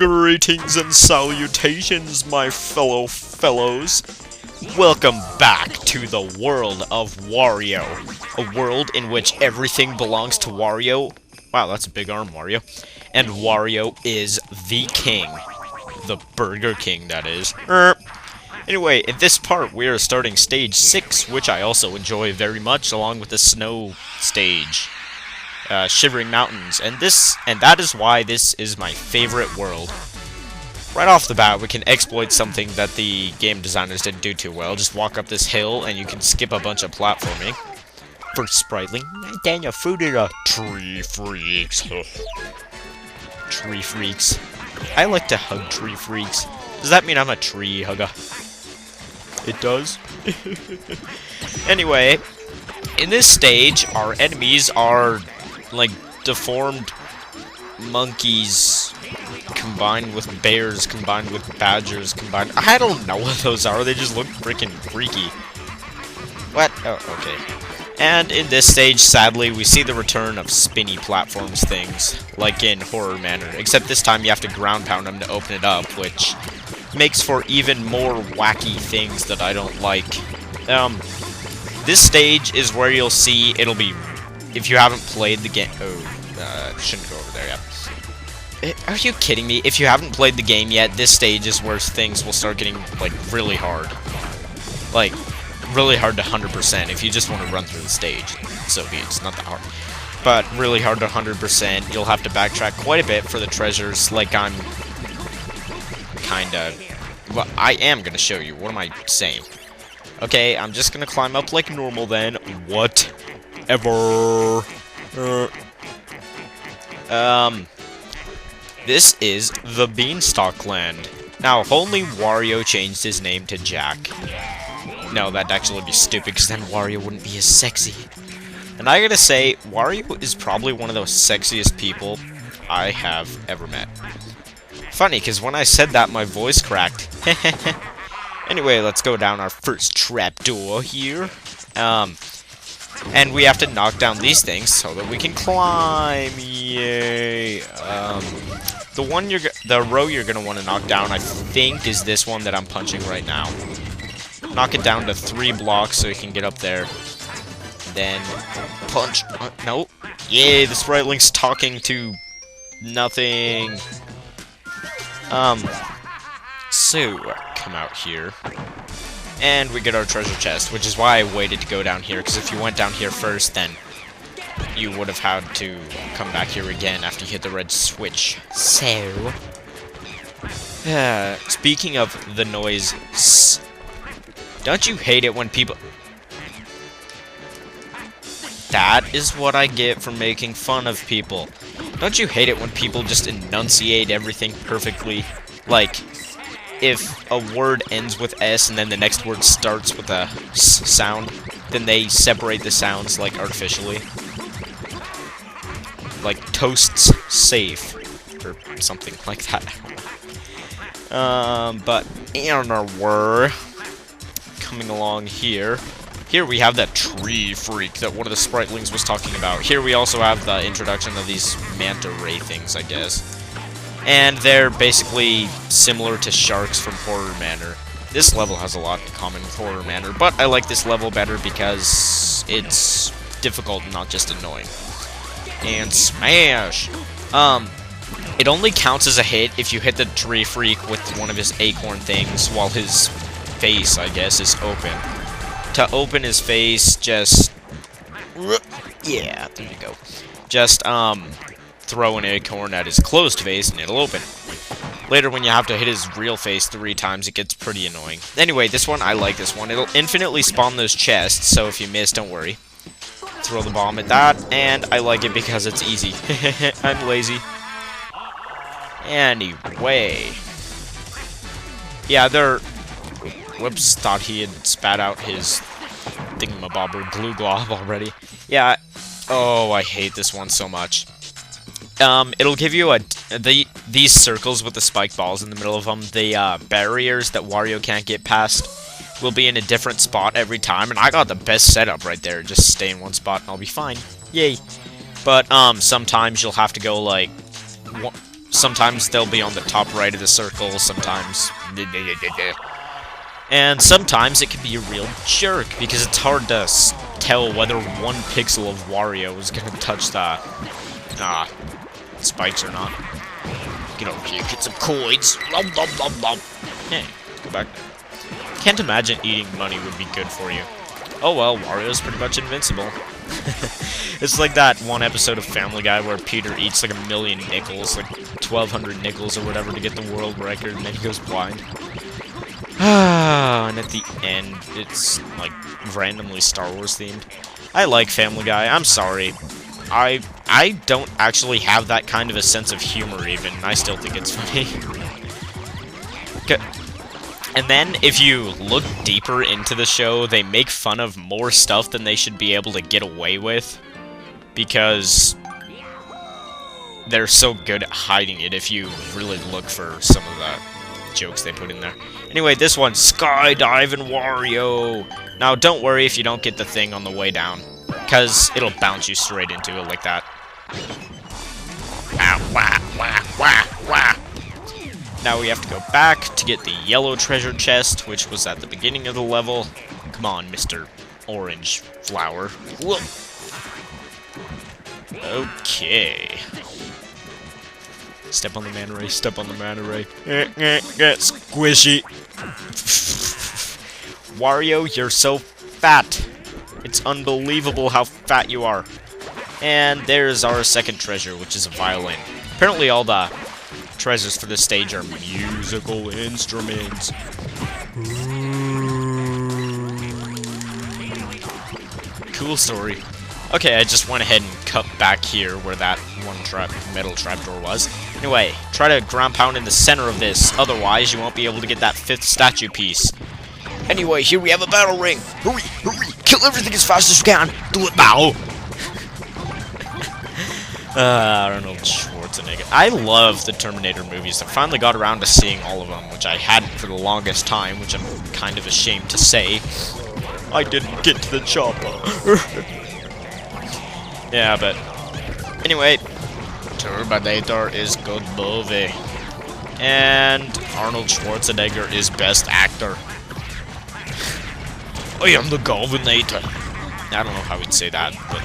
Greetings and salutations, my fellows. Welcome back to the world of Wario. A world in which everything belongs to Wario. Wow, that's a big arm, Wario. And Wario is the king. The Burger King, that is. Anyway, in this part, we are starting stage 6, which I also enjoy very much, along with the snow stage. Shivering Mountains, and that is why this is my favorite world. Right off the bat, we can exploit something that the game designers didn't do too well. Just walk up this hill, and you can skip a bunch of platforming. First sprightly, then you food it up. Tree freaks. Tree freaks. I like to hug tree freaks. Does that mean I'm a tree hugger? It does. Anyway, in this stage, our enemies are like deformed monkeys combined with bears, combined with badgers, combined... I don't know what those are, they just look freaking freaky. What? Oh, okay. And in this stage, sadly, we see the return of spinny platforms things, like in Horror Manor, except this time you have to ground pound them to open it up, which makes for even more wacky things that I don't like. This stage is where you'll see it'll be... If you haven't played the game... Oh, shouldn't go over there yet. Are you kidding me? If you haven't played the game yet, this stage is where things will start getting, like, really hard. Like, really hard to 100%. If you just want to run through the stage, so be it. It's not that hard. But really hard to 100%. You'll have to backtrack quite a bit for the treasures, like I'm... kinda... Well, I am gonna show you. What am I saying? Okay, I'm just gonna climb up like normal then. What? Ever. This is the Beanstalk Land. Now, if only Wario changed his name to Jack. No, that'd actually be stupid, because then Wario wouldn't be as sexy. And I gotta say, Wario is probably one of the sexiest people I have ever met. Funny, because when I said that, my voice cracked. Anyway, let's go down our first trapdoor here. And we have to knock down these things so that we can climb. Yay! The row you're gonna want to knock down, I think, is this one that I'm punching right now. Knock it down to 3 blocks so you can get up there. Then punch. No. Yay! The Spritling's talking to nothing. So come out here. And we get our treasure chest, which is why I waited to go down here, because if you went down here first, then you would have had to come back here again after you hit the red switch. So, speaking of the noise, don't you hate it when people... That is what I get for making fun of people. Don't you hate it when people just enunciate everything perfectly? Like... If a word ends with S and then the next word starts with a S sound, then they separate the sounds, like, artificially. Like, toast's safe. Or something like that. But, we're coming along here. Here we have that tree freak that one of the Spritlings was talking about. Here we also have the introduction of these manta ray things, I guess. And they're basically similar to sharks from Horror Manor. This level has a lot in common with Horror Manor, but I like this level better because it's difficult and not just annoying. And smash! It only counts as a hit if you hit the tree freak with one of his acorn things while his face, I guess, is open. To open his face, just... Yeah, there you go. Just, throw an acorn at his closed face and it'll open. Later, when you have to hit his real face 3 times, it gets pretty annoying. Anyway, this one, I like this one. It'll infinitely spawn those chests, so if you miss, don't worry. Throw the bomb at that, and I like it because it's easy. I'm lazy. Anyway. Yeah, they're... Whoops, thought he had spat out his thingamabobber glue glob already. Yeah, oh, I hate this one so much. It'll give you these circles with the spike balls in the middle of them. The barriers that Wario can't get past will be in a different spot every time, and I got the best setup right there. Just stay in one spot and I'll be fine. Yay! But sometimes you'll have to go like Sometimes they'll be on the top right of the circle, sometimes... And sometimes it can be a real jerk, because it's hard to tell whether one pixel of Wario is going to touch the spikes or not. Get over here, get some coins. Hey, go back. Can't imagine eating money would be good for you. Oh well, Wario's pretty much invincible. It's like that one episode of Family Guy where Peter eats like 1,000,000 nickels, like 1,200 nickels or whatever to get the world record, and then he goes blind. And at the end, it's like randomly Star Wars themed. I like Family Guy, I'm sorry. I don't actually have that kind of a sense of humor even, I still think it's funny. And then, if you look deeper into the show, they make fun of more stuff than they should be able to get away with. Because they're so good at hiding it if you really look for some of the jokes they put in there. Anyway, this one, Skydiving Wario! Now, don't worry if you don't get the thing on the way down, because it'll bounce you straight into it like that. Ah, wah, wah, wah, wah. Now we have to go back to get the yellow treasure chest, which was at the beginning of the level. Come on, Mr. Orange Flower. Whoa. Okay. Step on the manta ray, step on the manta ray. Get squishy. Wario, you're so fat. It's unbelievable how fat you are. And there's our second treasure, which is a violin. Apparently all the treasures for this stage are musical instruments. Cool story. Okay, I just went ahead and cut back here where that one metal trapdoor was. Anyway, try to ground pound in the center of this, otherwise you won't be able to get that 5th statue piece. Anyway, here we have a battle ring. Hurry, hurry, kill everything as fast as you can. Do it now. Arnold Schwarzenegger. I love the Terminator movies. I finally got around to seeing all of them, which I hadn't for the longest time, which I'm kind of ashamed to say. I didn't get to the chopper. Yeah, but anyway, Terminator is good movie. And Arnold Schwarzenegger is best actor. I am the Governor. I don't know how we'd say that, but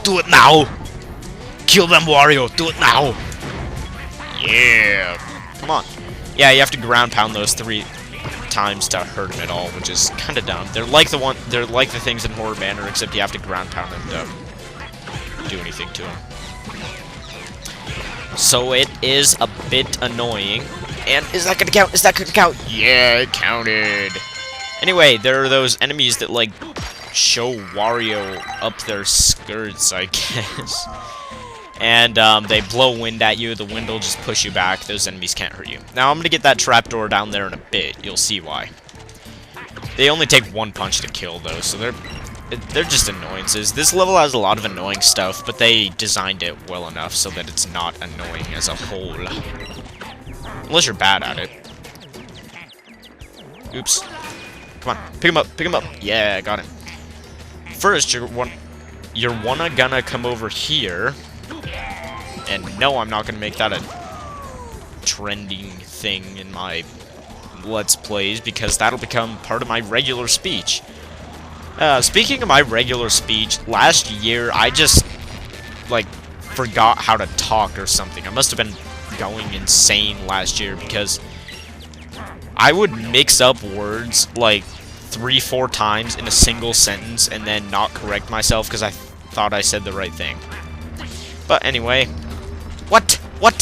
do it now! Kill them, Wario! Do it now! Yeah! Come on. Yeah, you have to ground pound those 3 times to hurt them at all, which is kind of dumb. They're like the things in Horror Banner, except you have to ground pound them to do anything to them. So it is a bit annoying. And is that gonna count? Is that gonna count? Yeah, it counted. Anyway, there are those enemies that like show Wario up their skirts, I guess. And they blow wind at you, the wind will just push you back, those enemies can't hurt you. Now I'm gonna get that trapdoor down there in a bit, you'll see why. They only take 1 punch to kill though, so they're just annoyances. This level has a lot of annoying stuff, but they designed it well enough so that it's not annoying as a whole. Unless you're bad at it. Oops. Come on, pick him up, pick him up. Yeah, got him. First, you're gonna come over here. And no, I'm not gonna make that a trending thing in my Let's Plays, because that'll become part of my regular speech. Speaking of my regular speech, last year I just, like, forgot how to talk or something. I must have been going insane last year, because I would mix up words, like, 3-4 times in a single sentence, and then not correct myself, because I thought I said the right thing. But anyway, what was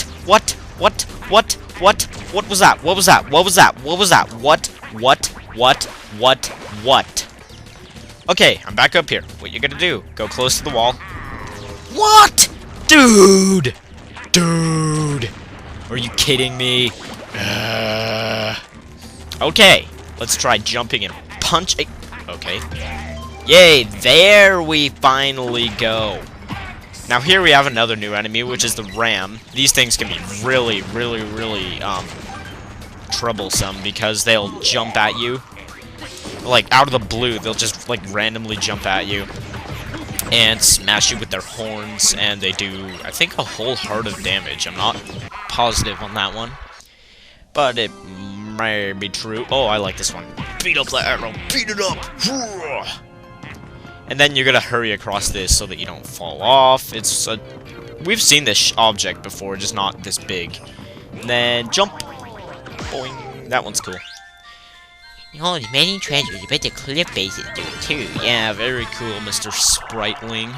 that? What was that? What? Okay, I'm back up here. What you gonna do? Go close to the wall. What? Dude! Are you kidding me? Okay, let's try jumping and punching. Okay. Yay, there we finally go. Now here we have another new enemy, which is the ram. These things can be really troublesome because they'll jump at you. Like, out of the blue, they'll just, like, randomly jump at you and smash you with their horns, and they do, I think, a whole heart of damage. I'm not positive on that one. But it may be true. Oh, I like this one. Beat up the arrow. Beat it up. And then you're gonna hurry across this so that you don't fall off. It's a... We've seen this object before, just not this big. And then jump. Boing. That one's cool. Behold, many treasures. You bet the cliff faces do too. Yeah, very cool, Mr. Spriteling.